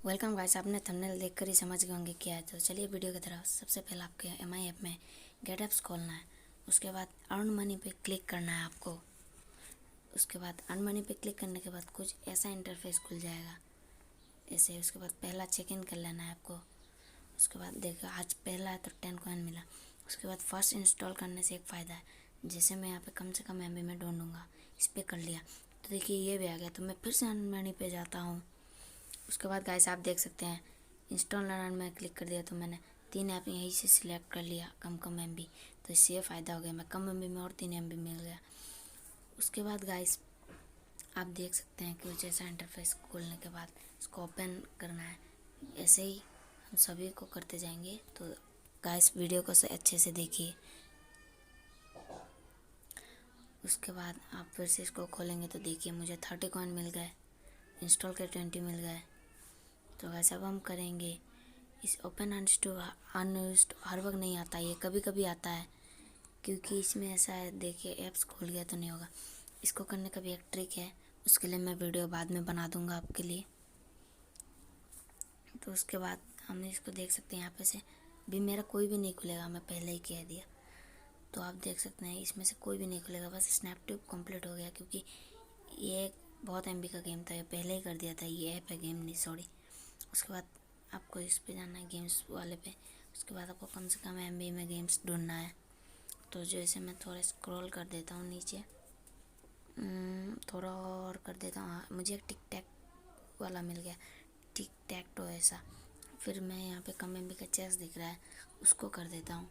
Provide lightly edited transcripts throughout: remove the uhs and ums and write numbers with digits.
Welcome guys, आपने thumbnail देखकर ही समझ गए होंगे क्या है। तो चलिए वीडियो की तरफ। सबसे पहले आपके एमआई ऐप में गेट ऐप्स खोलना है। उसके बाद अर्न मनी पे क्लिक करना है आपको। उसके बाद अर्न मनी पे क्लिक करने के बाद कुछ ऐसा इंटरफेस खुल जाएगा ऐसे। उसके बाद पहला चेक इन कर लेना है आपको। उसके बाद देखो आज पहला है तो 10 कॉइन मिला। उसके बाद फर्स्ट इंस्टॉल करने से एक फ़ायदा है, जैसे मैं यहाँ पे कम से कम एमबी में ढूंढूंगा, इस पर कर लिया तो देखिए ये भी आ गया। तो मैं फिर से अर्न मनी पे जाता हूँ। उसके बाद गाइस आप देख सकते हैं इंस्टॉल रन में क्लिक कर दिया तो मैंने 3 ऐप यहीं से सिलेक्ट कर लिया कम एमबी। तो इससे ये फ़ायदा हो गया, मैं कम एमबी में और 3 एमबी मिल गया। उसके बाद गाइस आप देख सकते हैं कि जैसा इंटरफेस खोलने के बाद इसको ओपन करना है। ऐसे ही हम सभी को करते जाएंगे। तो गाइस वीडियो को अच्छे से देखिए। उसके बाद आप फिर से इसको खोलेंगे तो देखिए मुझे 30 कॉइन मिल गए, इंस्टॉल के 20 मिल गए। तो वैसे अब हम करेंगे इस ओपन अनयूज्ड हर वक्त नहीं आता, ये कभी कभी आता है क्योंकि इसमें ऐसा है। देखिए ऐप्स खोल गया तो नहीं होगा। इसको करने का भी एक ट्रिक है, उसके लिए मैं वीडियो बाद में बना दूंगा आपके लिए। तो उसके बाद हम इसको देख सकते हैं यहाँ पे से भी मेरा कोई भी नहीं खुलेगा, मैं पहले ही कह दिया। तो आप देख सकते हैं इसमें से कोई भी नहीं खुलेगा, बस स्नैपट्यूब कंप्लीट हो गया क्योंकि ये बहुत एमबी का गेम था, ये पहले ही कर दिया था। ये ऐप है, गेम नहीं, सॉरी। उसके बाद आपको इस पे जाना है गेम्स वाले पे। उसके बाद आपको कम से कम एमबी में गेम्स ढूंढना है। तो जैसे मैं थोड़ा स्क्रॉल कर देता हूँ नीचे, थोड़ा और कर देता हूँ। हाँ, मुझे एक टिक टैक वाला मिल गया, टिक टैक तो ऐसा। फिर मैं यहाँ पे कम एमबी का चेस दिख रहा है, उसको कर देता हूँ।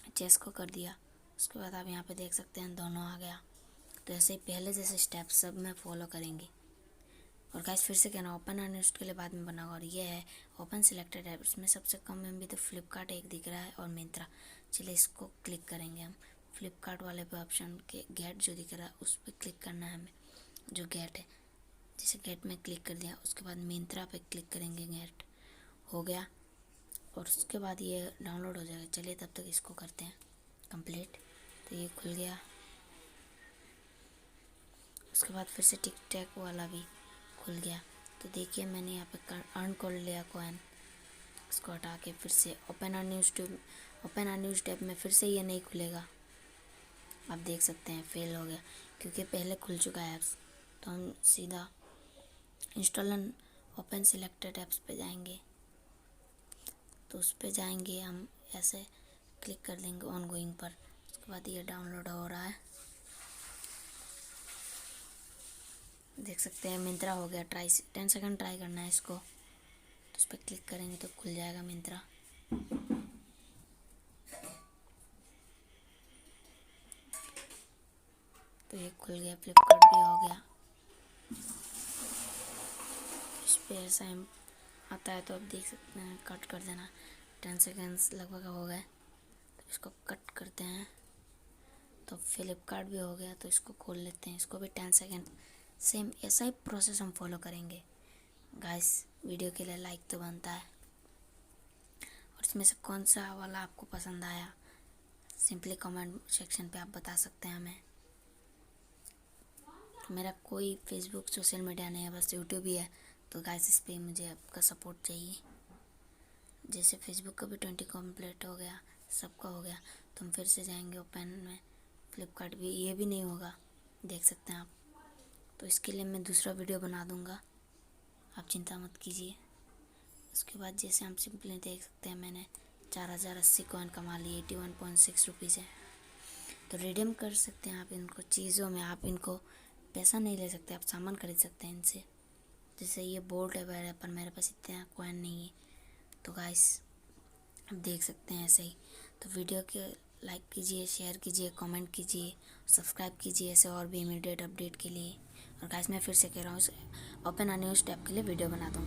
चेस को कर दिया। उसके बाद आप यहाँ पे देख सकते हैं दोनों आ गया। तो ऐसे ही पहले जैसे स्टेप सब में फॉलो करेंगे। और गाइस फिर से कहना, ओपन अनलिस्ट के लिए बाद में बनाओ। और ये है ओपन सिलेक्टेड ऐप, इसमें सबसे कम एमबी तो फ्लिपकार्ट एक दिख रहा है और मिंत्रा। चलिए इसको क्लिक करेंगे हम। फ्लिपकार्ट वाले पे ऑप्शन के गेट जो दिख रहा है उस पर क्लिक करना है हमें, जो गेट है। जैसे गेट में क्लिक कर दिया, उसके बाद मिंत्रा पे क्लिक करेंगे, गेट हो गया। और उसके बाद ये डाउनलोड हो जाएगा। चलिए तब तक इसको करते हैं कंप्लीट। तो ये खुल गया। उसके बाद फिर से टिक टैक वाला भी खुल गया। तो देखिए मैंने यहाँ पे अर्न कर लिया कॉइन। इसको हटा के फिर से ओपन अनयूज्ड ऐप में फिर से ये नहीं खुलेगा। आप देख सकते हैं फेल हो गया क्योंकि पहले खुल चुका है ऐप्स। तो हम सीधा install and open selected apps पे जाएंगे। तो उस पे जाएंगे हम, ऐसे क्लिक कर देंगे ऑन गोइंग पर। उसके बाद ये डाउनलोड हो रहा है, देख सकते हैं मिंत्रा हो गया। 10 सेकंड ट्राई करना है इसको। तो उस पर क्लिक करेंगे तो खुल जाएगा मिंत्रा। तो ये खुल गया, फ्लिपकार्ट भी हो गया। इस पर ऐसा आता है तो आप देख सकते हैं, कट कर देना। 10 सेकेंड्स लगभग हो गए तो इसको कट करते हैं। तो फ्लिपकार्ट भी हो गया, तो इसको खोल लेते हैं। इसको भी 10 सेकेंड सेम ऐसा ही प्रोसेस हम फॉलो करेंगे। गाइस वीडियो के लिए लाइक तो बनता है। और इसमें से कौन सा वाला आपको पसंद आया सिंपली कमेंट सेक्शन पे आप बता सकते हैं हमें। मेरा कोई फेसबुक सोशल मीडिया नहीं है, बस यूट्यूब ही है। तो गाइस इस पर मुझे आपका सपोर्ट चाहिए। जैसे फेसबुक का भी 20 कंप्लीट हो गया, सबका हो गया। तो हम फिर से जाएंगे ओपन में। फ्लिपकार्ट भी, ये भी नहीं होगा, देख सकते हैं आप। तो इसके लिए मैं दूसरा वीडियो बना दूंगा, आप चिंता मत कीजिए। उसके बाद जैसे हम सिंपली देख सकते हैं मैंने 4080 कॉइन कमा लिए, 81.6 रुपीज़ है। तो रिडीम कर सकते हैं आप इनको चीज़ों में। आप इनको पैसा नहीं ले सकते, आप सामान खरीद सकते हैं इनसे। जैसे ये बोल्ट है पर मेरे पास इतना कॉइन नहीं है। तो गाइस आप देख सकते हैं ऐसे ही। तो वीडियो के लाइक कीजिए, शेयर कीजिए, कमेंट कीजिए, सब्सक्राइब कीजिए ऐसे और भी इमीडिएट अपडेट के लिए। और गाइस मैं फिर से कह रहा हूँ, ओपन अनयूज्ड ऐप के लिए वीडियो बना दूँगा।